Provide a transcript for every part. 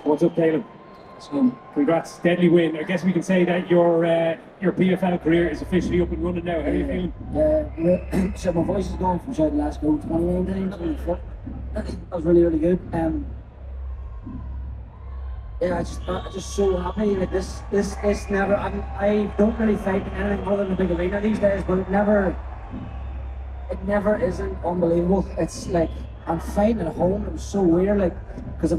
What's up, Caolan? Congrats, deadly win. I guess we can say that your PFL career is officially up and running now. How are you feeling? Yeah, so my voice is gone from shouting "Let's go" 29 times. That was really, really good. Yeah, I'm just so happy. Like this never. I don't really fight in anything other than a big arena these days, but it never isn't unbelievable. It's like I'm fighting at home. It was so weird, like because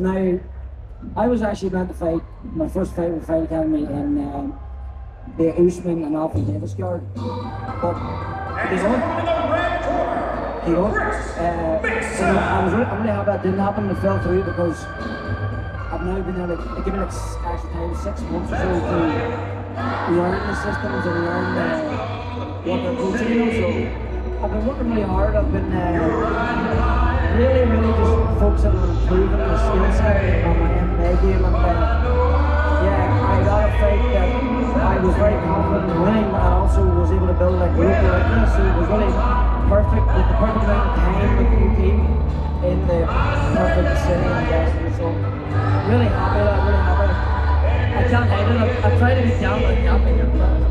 I was actually meant to fight my first fight with Fight Academy in the Usman and Alfie Davis yard, but he won. So I'm really happy that didn't happen. It fell through because I've now been able to give it actual time, 6 months or so to learn the systems and learn what they're coaching. You know, so I've been working really hard. I've been really just focusing on improving the skill set on my MMA game, and yeah, I got a fight that I was very confident in winning, but I also was able to build a group like this, so it was really perfect, with the perfect amount of time with the new team in the perfect city and destiny. So really happy, really happy. I can't hide it. I try to be down, but I can't be down.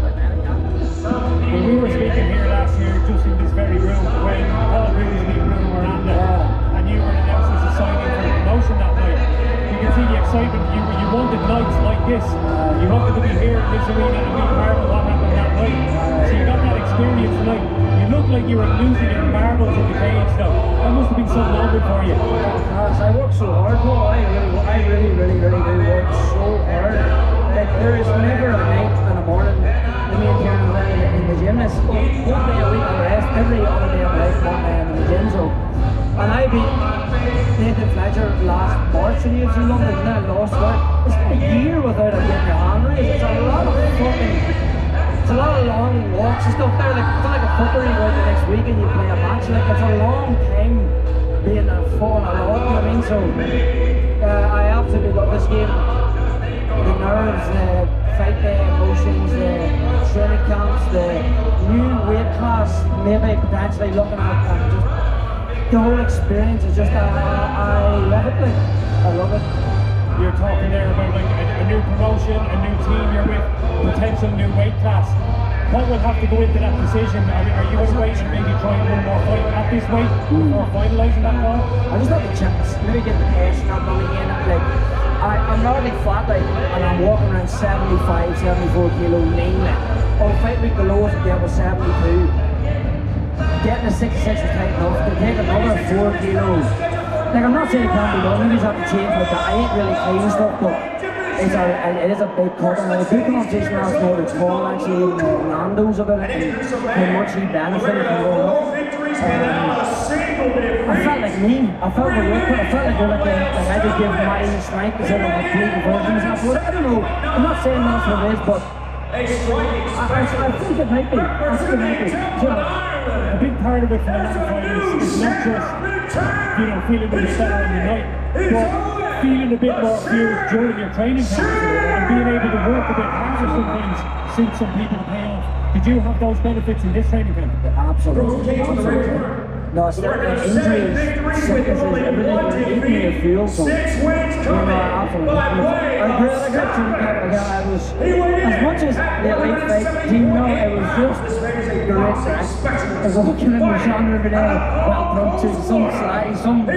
When we were speaking here last year, just in this very room, when Paul Brady was being Bruno Miranda, and you were announced as a signing for the promotion that night, you can see the excitement. You wanted nights like this. You wanted to be here in this arena and be part of what happened that night. So you got that experience tonight. You looked like you were losing your marbles in the cage though. That must have been so noble for you. I work so hard, Paul. I really do work so hard. Like there is never a night and a morning when me and Kieran are in the gym. It's one day a week on rest, every other day of life, 1 day in the gym. So, and I beat Nathan Fletcher last March in UFC London, and I lost work. It's been a year without getting your hand raised. It's a lot of long walks and stuff there. Like it's not like a football you go out the next week and you play a match. Like it's a long time being falling a lot. You know what I mean? So I absolutely love this game. The nerves, the fight day emotions, the training camps, the new weight class, maybe potentially looking at, and just the whole experience is just, I love it, like, I love it. You're talking there about like a new promotion, a new team you're with, potential new weight class. What will have to go into that decision? Are you going to wait and maybe try one more fight at this weight before finalising that call? I just have the chance, maybe get the passion up on again, like, I'm not really fat, like, and I'm walking around 75, 74 kilo lean. On fight week, the lowest I get was 72. Getting a 66 was tight enough. To take another 4 kilos. Like, I'm not saying it can't be done. Maybe just have to change my diet. I ain't really clean stuff, but it is a big cut. And a good conversation last night with Paul actually in Nando's about it and how much he benefited from going up. I felt like me. I felt like I could give my strength instead of my complete versions afterwards. I don't know. I'm not saying that's what it is, but I think it might be. So, a big part of it for the fight is not just feeling a bit better on the night, but feeling a bit more fused during your training camp and being able to work a bit harder sometimes, suit some people to pay off. Did you have those benefits in this training camp? Absolutely. No, it's not injuries, sicknesses, everything you eat me fuel, so absolutely. I was, as much as the elite fight team, it was just great sex. I was walking in the genre every day, well, to some slide, some, I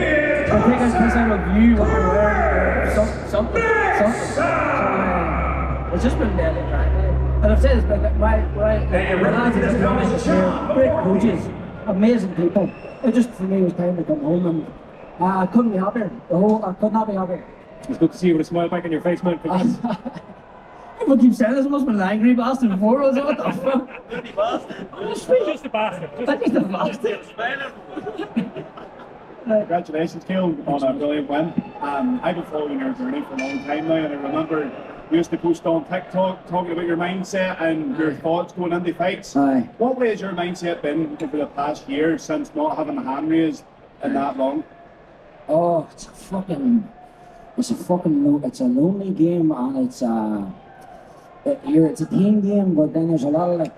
think I piss out of you, what you're wearing, something. So, it's just been deadly, right? And I've said this, but my lads in this tournament this year, great coaches, amazing people. It just for me was time to come home, and I couldn't be happier. I could not be happier. It's good to see you with a smile back on your face, man. People keep saying this, I must have been an angry bastard before. I was like, what the fuck? Dirty bastard. Just a bastard. Just a bastard. Congratulations, Caolan, on a brilliant win. I've been following your journey for a long time now, and I remember you used to post on TikTok talking about your mindset and your thoughts going into fights. Aye. What way has your mindset been over the past year since not having the hand raised in that long? Oh, it's a lonely game, and it's a team game, but then there's a lot of,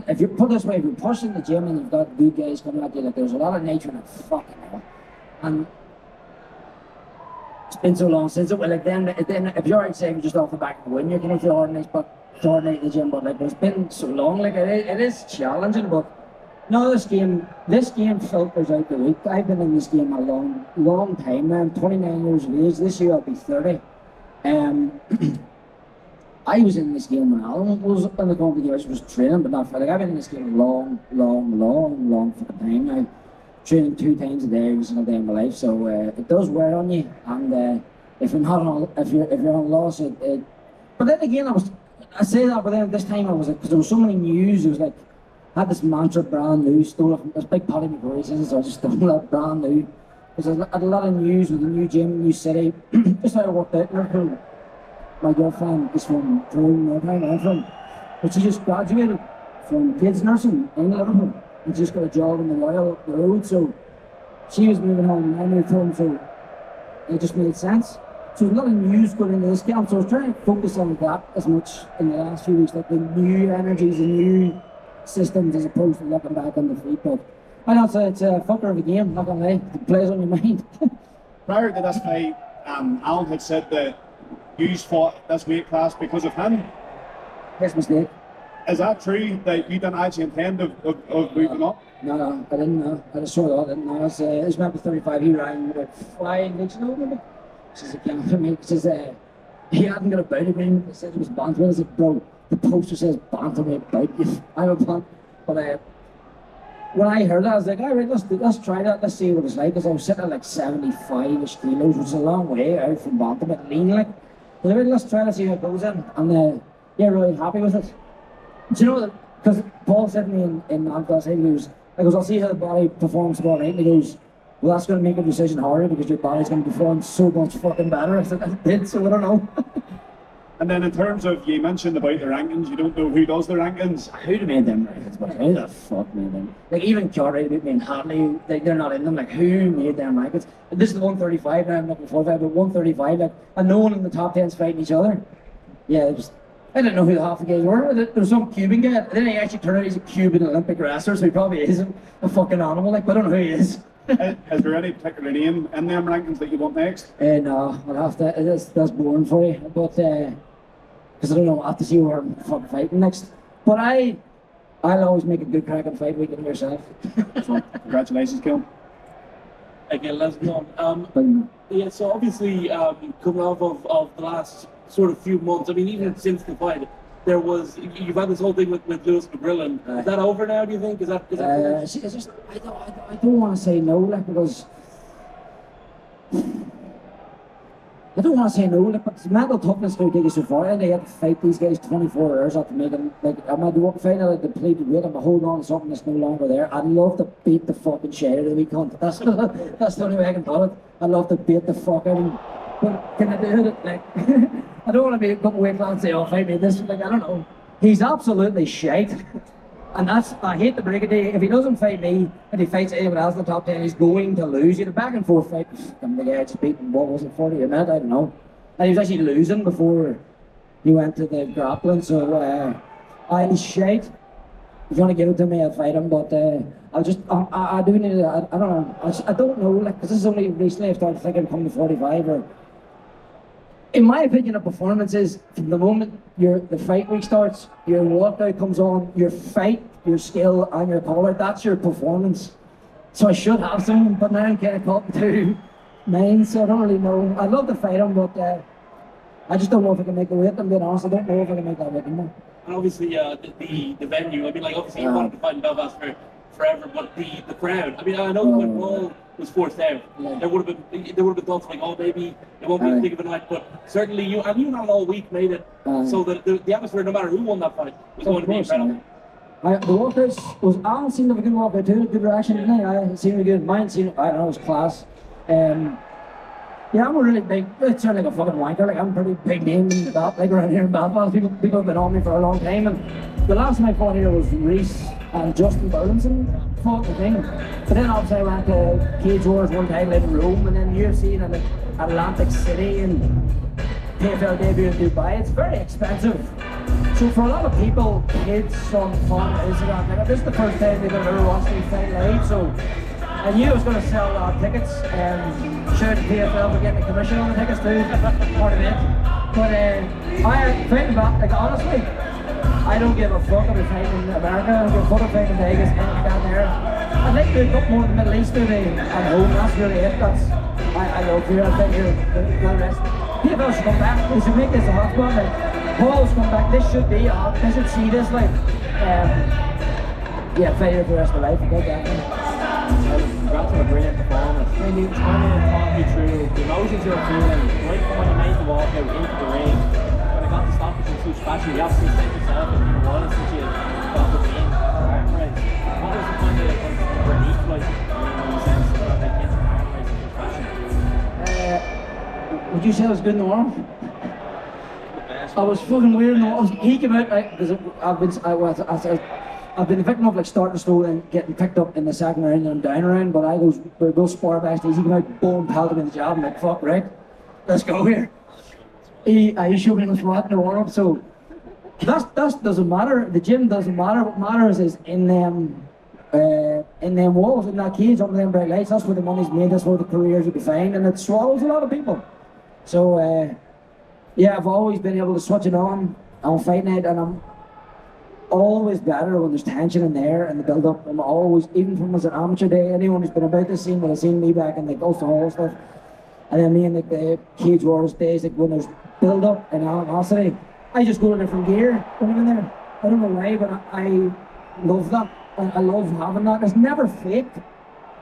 if you put this way, if you're pushing the gym and you've got good guys coming at you, like there's a lot of nature and fucking hell. And it's been so long since it. Well, like then if you're outside, you're just off the back of the win, you can feel ordinary, but it's ordinary in the gym. But like it's been so long, like it is challenging. But no, this game filters out the week. I've been in this game a long time now. I'm 29 years of age. This year I'll be 30. I was in this game when Alan was in the company. I was training, but not for like I've been in this game a long fucking time now. Training 2 times a day every single day of my life, so it does wear on you. And if you're on loss, it. But then again, I say that, but then this time I was like, because there was so many news. It was like I had this mantra, brand new, stole it from this big Paddy McGrory says, so I just stole that brand new. Because I had a lot of news with the new gym, new city. Just how I worked out in Liverpool. My girlfriend is from North I'm from, but she just graduated from kids nursing in Liverpool. And just got a job in the Royal up the road, so she was moving home and I moved home, so it just made sense. So there's a lot of news going into this camp, so I was trying to focus on that as much in the last few weeks, like the new energies and new systems as opposed to looking back on the feet. But I know it's a fucker of a game, not gonna lie, it plays on your mind. Prior to this fight, Alan had said that you fought this weight class because of him. His mistake. Is that true that you didn't actually intend of moving up? No, I didn't know. I just saw that. I didn't know. It was meant for 35. He rang about 5 weeks ago, maybe. She said, "Can't for me." She says, he hadn't got a bout agreement. He said it was bantamweight. I said, "Bro, the poster says bantamweight bout. I'm a punt." But when I heard that, I was like, "All right, let's try that. Let's see what it's like." Because I was sitting at like 75-ish kilos, which is a long way out from bantamweight, lean like. But let's try to see how it goes in. And yeah, really happy with it. Do you know, because Paul said to me in Manchester, he goes, I'll see how the body performs tomorrow night, and he goes, well, that's going to make a decision harder because your body's going to perform so much fucking better. I said, I did, so I don't know. And then in terms of, you mentioned about the rankings, you don't know who does the rankings. Who made them rankings? But who the fuck made them? Like, even Cartwright about me and Hartley, they're not in them. Like, who made them rankings? This is 135 now, I'm looking for 45, but 135, like, and no one in the top 10's fighting each other. Yeah, it was... I didn't know who the half the guys were. There was some Cuban guy. Then he actually turned out he's a Cuban Olympic wrestler, so he probably isn't a fucking animal. Like, but I don't know who he is. Is there any particular name in them rankings that you want next? No, I'll have to. That's boring for you. But because I don't know, I'll have to see where I'm fucking fighting next. But I'll always make a good cracking fight week in yourself. So, congratulations, Caolan. Again, let's go on. Yeah, so obviously coming off of the last sort of few months, I mean, even since the fight, you've had this whole thing with Lewis McGrillen. Is that over now, do you think? Is that it's just, I don't want to say no, like, because I don't want to say no, like, but mental toughness going to take you so far, and they had to fight these guys 24 hours after making, like, I'm at the fight at the depleted weight, I'm holding on to something that's no longer there. I'd love to beat the fucking shit out of the wee cunt. That's the only way I can put it. I'd love to beat the fuck out of him. But can I do it? Like, I don't want to be a couple weight class and say, oh, fight me this. Like, I don't know. He's absolutely shite. And I hate to break it to you. If he doesn't fight me and he fights anyone else in the top 10, he's going to lose. He had a back and forth fight. The guy just beating, what was it, 40 a minute? I don't know. And he was actually losing before he went to the grappling. So, he's shite. If you want to give it to me, I'll fight him. But I do need to, I don't know. I don't know, like, because this is only recently I've started thinking coming to 45 or... In my opinion, a performance is from the moment the fight week starts, your workout comes on, your fight, your skill, and your call-out, that's your performance. So I should have some, but now I'm kind of caught into mine, so I don't really know. I'd love to fight him, but I just don't know if I can make the weight. I'm being honest, I don't know if I can make that weight anymore. And obviously, the venue, I mean, like, obviously you wanted to fight in Belfast for forever, but the crowd, I mean, I know when Paul was forced out, there would have been thoughts like, oh, maybe it won't be as big of a night, but certainly you not all week made it so that the atmosphere, no matter who won that fight, was going to be incredible. The walkouts Alan seemed to have a good walkout too, good reaction, didn't he? I seemed to be good. Mine seemed, I don't know, it was class. Yeah, I'm a really big, it sounds like a fucking wanker, like I'm a pretty big name in that, like around here in Belfast. People have been on me for a long time, and the last time I fought here was Reese and Justin Burlinson fought the thing. But then obviously I went to Cage Wars one time in Rome, and then UFC in Atlantic City, and PFL debut in Dubai. It's very expensive. So for a lot of people, kids on fun Instagram, like, this is the first time they've ever watched me fight live, so I knew I was going to sell a lot of tickets. Shout out to PFL for getting a commission on the tickets too. Part of it. But I fighting about, like honestly, I don't give a fuck about fighting in America. I don't give a fuck about fighting in Vegas, anything down there. I'd like to do a couple more in the Middle East maybe at home. That's really it. I love here. I think here the rest. PFL should come back. They should make this a hotspot. Like Paul's come back. This should be a hot. They should see this like. Yeah, fight here for the rest of my life. Okay, Congrats on a brilliant performance. Can you talk me through the emotions you're feeling right from when you made the walk out into the ring? When I got the stoppage in such fashion, you obviously set yourself in a while since you got the win for arm race. What was the kind of relief like in the sense of like getting an arm race in such fashion? Would you say I was good in the arm? I was fucking weird in the arm. He came out because I've been the victim of like starting slow and getting picked up in the second round and I'm down around, but I go spar backstage. He came out, boom, pelted me in the jab. I'm like, fuck, right, let's go here. He showed me the spot in the warm up, so that doesn't matter. The gym doesn't matter. What matters is in them walls, in that cage, under them bright lights. That's where the money's made. That's where the careers will be found, and it swallows a lot of people. So yeah, I've always been able to switch it on. I'm fighting it, and I'm always better when there's tension in there and the build up. I'm always, even from as an amateur day, anyone who's been about this scene will have seen me back in the Ulster Hall stuff. And then me in like the Cage Wars days, like when there's build up and animosity, I just go in different gear when I'm in there. I don't know why, but I love that. I love having that. It's never fake.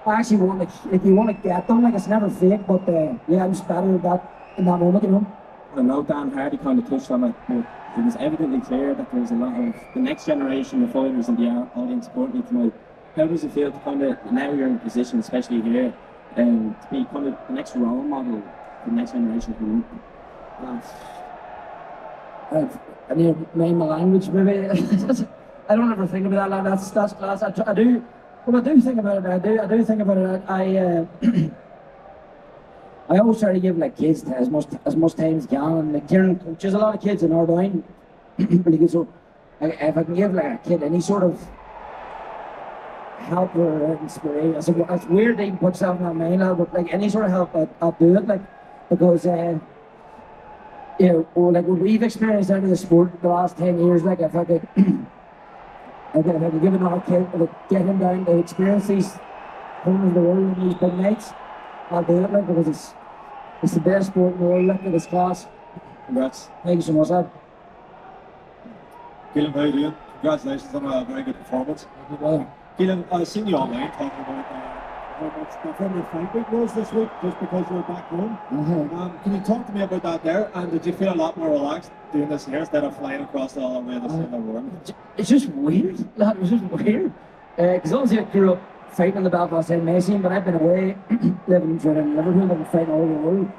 I actually want like you want to get them, like it's never fake, but yeah, I'm just better at that in that moment, you know. I know Dan Hardy kind of touched on it, but it was evidently clear that there's a lot of the next generation of fighters in the audience supporting you tonight. How does it feel to kind of, now you're in a position, especially here, to be kind of the next role model for the next generation coming up? I need to name my language, maybe. I don't ever think about that. Like that's class. I do. Well, I do think about it. I do think about it. I always try to give like kids as much time as I can, and like Kieran coaches a lot of kids in Ardoyne. Really good. So if I can give like a kid any sort of help or inspiration, it's weird to even put stuff in that main level, but like any sort of help, I'll do it. Like because you know, like what we've experienced out of the sport the last 10 years, like if I could, if I could give another kid, like, get him down to experience these corners of the world and these big nights, I'll do it, like, because it's the best sport in the world, like, in this class. Congrats. Thank you so much, lad. Caolan, how are you doing? Congratulations on a very good performance. Thank you, brother. Caolan, I've seen you online talking about how much your fight week was this week, just because you were back home. Can you talk to me about that there? And did you feel a lot more relaxed doing this here instead of flying across the other way of the world? It's just weird, lad. It's just weird. Because obviously I grew up fighting in the Belfast MMA scene, but I've been away living in Liverpool and fighting all over the world.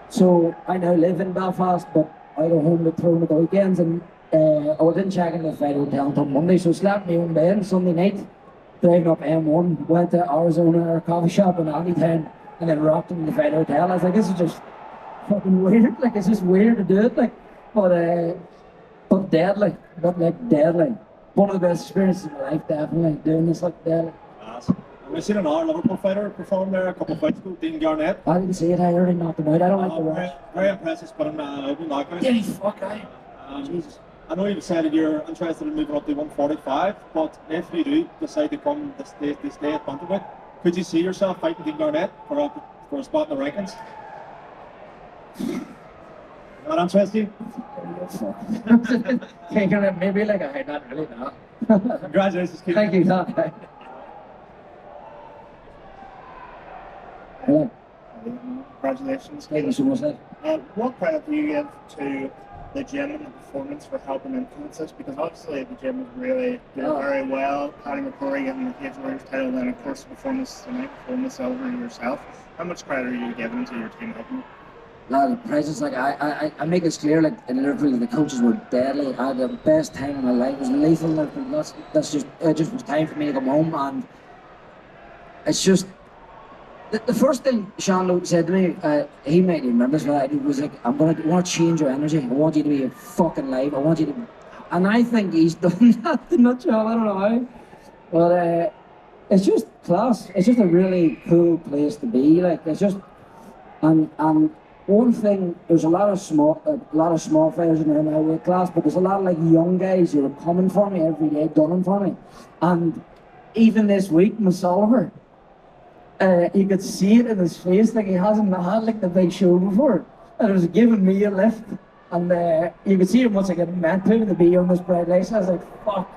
So I now live in Belfast, but I go home with home at the weekends, and I didn't check into the fight hotel until Monday, so slept in my own bed Sunday night, driving up M1, went to Arizona or a coffee shop in Allentown, and then rocked into the fight hotel. I was like, this is just fucking weird, like it's just weird to do it, like, but deadly, deadly. One of the best experiences of my life, definitely, doing this, like, deadly. We've seen another Liverpool fighter perform there a couple of fights ago, Dean Garnett. I didn't see it, I already knocked him out. I don't like the watch. Very impressive, but I'm open knockout. Yeah, fuck, Jesus. I know you decided you're interested in moving up to 145, but if you do decide to come to stay at Bantamweight, could you see yourself fighting Dean Garnett for a spot in the rankings? That interest you? Taking it maybe like a not really, no. Congratulations, Keith. Thank you, no. Hello. Congratulations. Thank you so much, lad. What credit do you give to the gym and the performance for helping influence this? Because obviously the gym is really doing very well. Paddy McCrory getting the Cage Warriors title, and then of course the performance tonight, performance over yourself. How much credit are you giving to your team helping? Lad, the presence, like I make this clear, like in Liverpool, the coaches were deadly. I had the best time of my life. It was lethal. That's just it just was time for me to come home, and it's just the first thing Sean Lowe said to me. He made me remember this. He was like, I want to change your energy. I want you to be fucking live. I want you to, and I think he's done that in that job. I don't know how, but it's just class. It's just a really cool place to be. Like it's just and one thing, there's a lot of small fighters in my weight class, but there's a lot of like young guys who are coming for me every day, gunning for me. And even this week, Miss Oliver, you could see it in his face, like he hasn't had like the big show before, and it was giving me a lift. And you could see him once I get meant to be on this bright light. So I was like, fuck.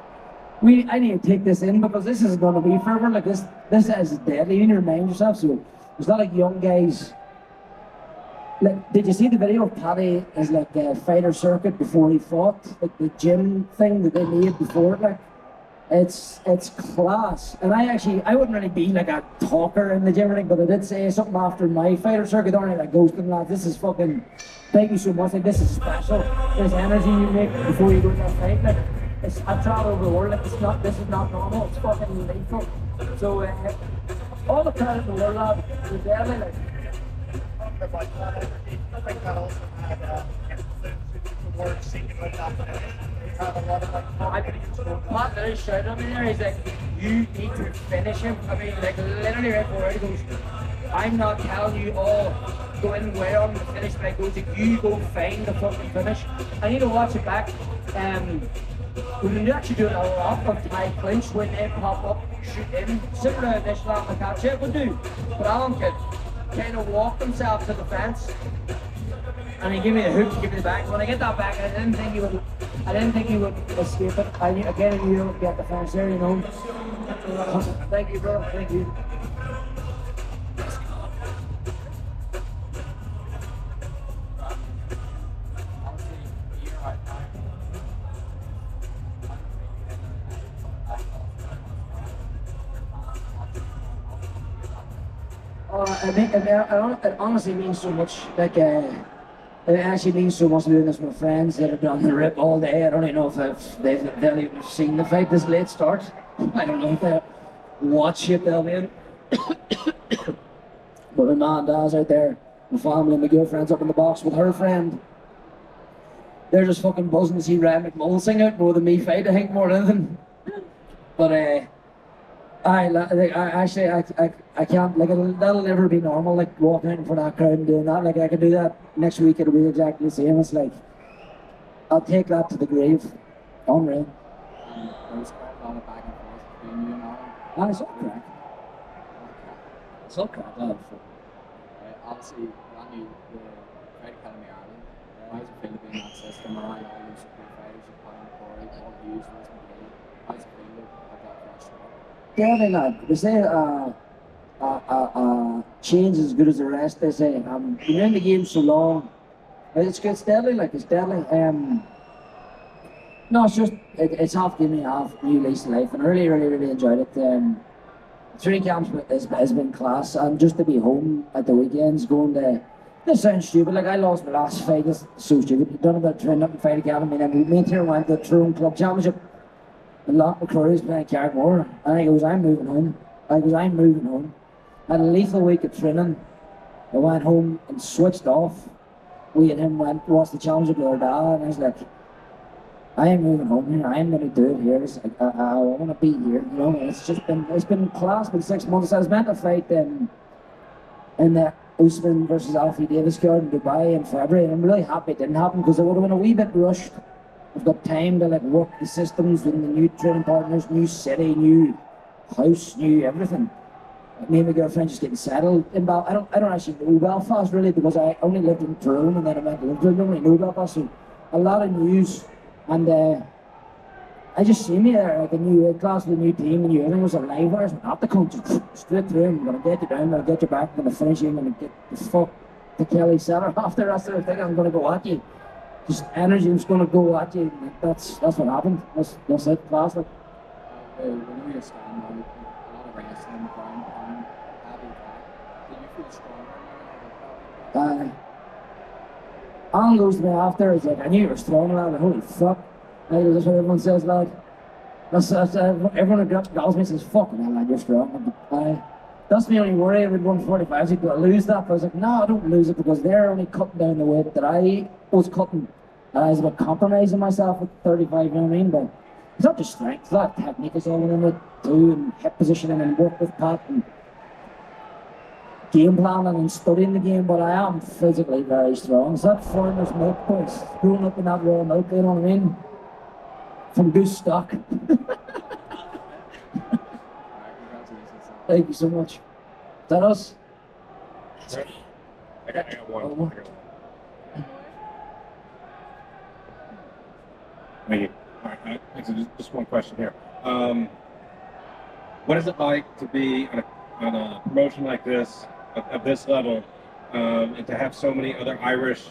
I need to take this in because this is going to be forever. Like this is deadly. You need to remind yourself. So there's a lot of young guys. Like, did you see the video of Paddy as like a fighter circuit before he fought? Like the gym thing that they made before it, like it's class. And I wouldn't really be like a talker in the gym or anything, but I did say something after my fighter circuit, don't I? Like, ghosting lads, this is fucking, thank you so much. Like, this is special. This energy you make before you go to a fight, like I've traveled over the world, like this is not normal, it's fucking lethal. So all the credit in the world, lad, you're deadly, like. I think that also had the word seeking like that. They had a lot of like. Matt literally shouted at me there. He's like, "You need to finish him." I mean, like literally right before he goes, "I'm not telling you all go in where I'm gonna finish," but I goes, "You go find the fucking finish." I need to watch it back. We've been actually doing a lot of Thai clinch when they pop up, shoot in, similar to this lap like that shit would do. But Alan could kind of walk himself to the fence, and he gave me the hook, he gave me the back. When I get that back, I didn't think he would escape it. I knew you would get the fence there, you know. Thank you, bro. Thank you. It honestly means so much. Like, it actually means so much doing this with friends that have been on the rip all day. I don't even know if they'll even seen the fight this late start. I don't know if they watch it, they'll be in. But my mom and dad's out there, my family, my girlfriend's up in the box with her friend. They're just fucking buzzing to see Ryan McMullen sing out more than me fight, I think, more than anything. But I can't, like, that'll never be normal, like, walking out in front of that crowd and doing that. Like, I could do that next week, it'll be exactly the same. It's like, I'll take that to the grave. Unreal. There's quite a lot of back and forth between you and Alan. It's all crack. It's all crack, lad. Obviously, when you fight Academy Ireland, how's it feel to be in that system around all these super fighters, your Colin Corey, all these, how's it feel to have that fresh start? Yeah, lad. They say change is as good as the rest. They say you're in the game so long. It's good. It's deadly. Like, it's deadly. No, it's just it's half given me half new lease of life, and I really enjoyed it. 3 camps has been class, and just to be home at the weekends, going to. This sounds stupid. Like, I lost my last fight. It's so stupid. You've done about training up and fight academy, and then me and Tiernan went to the Tyrone Club Championship. And Loch McCurry's playing Carrickmore, and I goes, I'm moving home. I had a lethal week of training. I went home and switched off. We and him went watched the championship with our dad, and I was like, I am moving home here. I am going to do it here. Like, I want to be here. You know, it's been class. Been 6 months. I was meant to fight in the Usman versus Alfie Davis card in Dubai in February, and I'm really happy it didn't happen because I would have been a wee bit rushed. I've got time to like work the systems with the new training partners, new city, new house, new everything. Me and my girlfriend just getting settled in Belfast. I don't actually know Belfast really because I only lived in Tyrone and then I went to Liverpool. I don't really know Belfast, so a lot of news. And I just see me there, like a new weight class, the new team, and everything was alive. I was not the coach, straight through. I'm gonna get you down, I'm gonna get you back, I'm gonna finish you, I'm gonna get the fuck the Kelly Center off the rest of the thing. I'm gonna go at you. Just energy, I'm just gonna go at you. That's what happened. That's it, class. Like. We know you're standing on a lot of wrestling, ground pound, heavy attack. Do you feel stronger? Alan goes to me after, he's like, I knew you were strong, lad. Holy fuck. That's what everyone says, lad. That's everyone that calls me says, fucking hell, lad, you're strong. That's my only worry with 145. Do I lose that? But I was like, no, I don't lose it because they're only cutting down the weight that I was cutting. And I was about compromising myself at 35, you know what I mean? But it's not just strength, a lot of technique is all in it too, and hip positioning and work with Pat and game planning and studying the game, but I am physically very strong. So that foreigner's milk, boys, growing up in that raw milk, you know what I mean? From goose stock. Thank you so much. Is that us? I got one. Thank you. All right, just one question here. What is it like to be on a promotion like this, of this level, and to have so many other Irish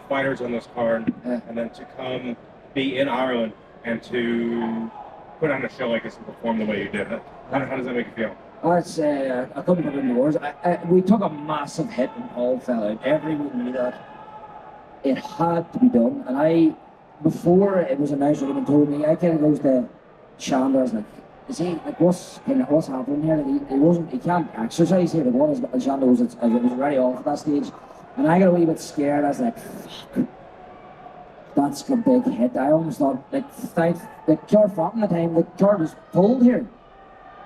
fighters on this card, and then to come be in Ireland and to put on a show like this and perform the way you did? How does that make you feel? I'd say I couldn't put it into words. We took a massive hit when Paul fell out. Everyone knew that. It had to be done. And before it was announced, or even told me, I kind of goes to Chandler, I was like, is he, like, what's happening here? Like, he can't exercise here. Like, what is, Chandler was, it was already off at that stage. And I got a wee bit scared. I was like, fuck. That's a big hit. I almost thought, like Car Fountain at the time, the card was pulled here.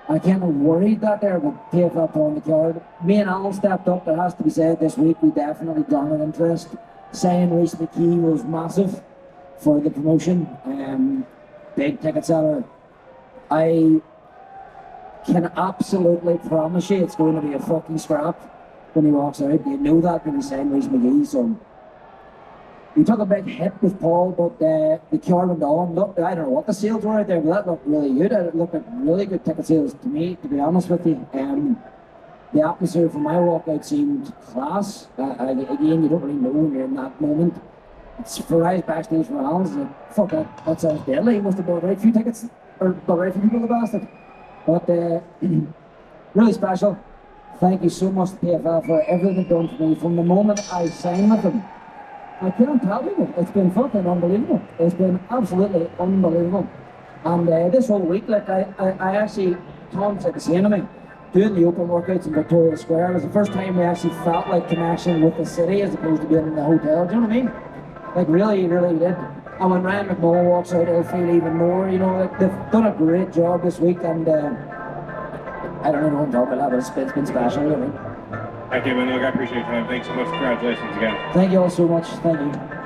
I kind of worried that there, but PFL pulling the card. Me and Alan stepped up, it has to be said, this week. We definitely garnered interest. Saying Reese McKee was massive for the promotion. Big ticket seller. I can absolutely promise you it's going to be a fucking scrap when he walks out. You know that when he's saying Reese McKee, so we took a big hit with Paul, but the card went on. Look, I don't know what the sales were out there, but that looked really good. It looked like really good ticket sales to me, to be honest with you. The atmosphere for my walkout seemed class. Again, you don't really know when you're in that moment. It's for eyes backstage from Alan's like, fuck that sounds deadly. He must have bought right few tickets, or bought right few people, the bastard. But really special. Thank you so much to PFL for everything they've done for me from the moment I signed with them. I can't tell you, it's been fucking unbelievable. It's been absolutely unbelievable. And this whole week, like I actually, Tom said the same to me, doing the open workouts in Victoria Square was the first time we actually felt like connection with the city as opposed to being in the hotel. Do you know what I mean? Like really, really did. And when Ryan McMullen walks out, it'll feel even more. You know, like they've done a great job this week, and I don't know what I'm talking about, but it's been special. You know what I mean? Thank you, man. Look, I appreciate your time. Thanks so much. Congratulations again. Thank you all so much. Thank you.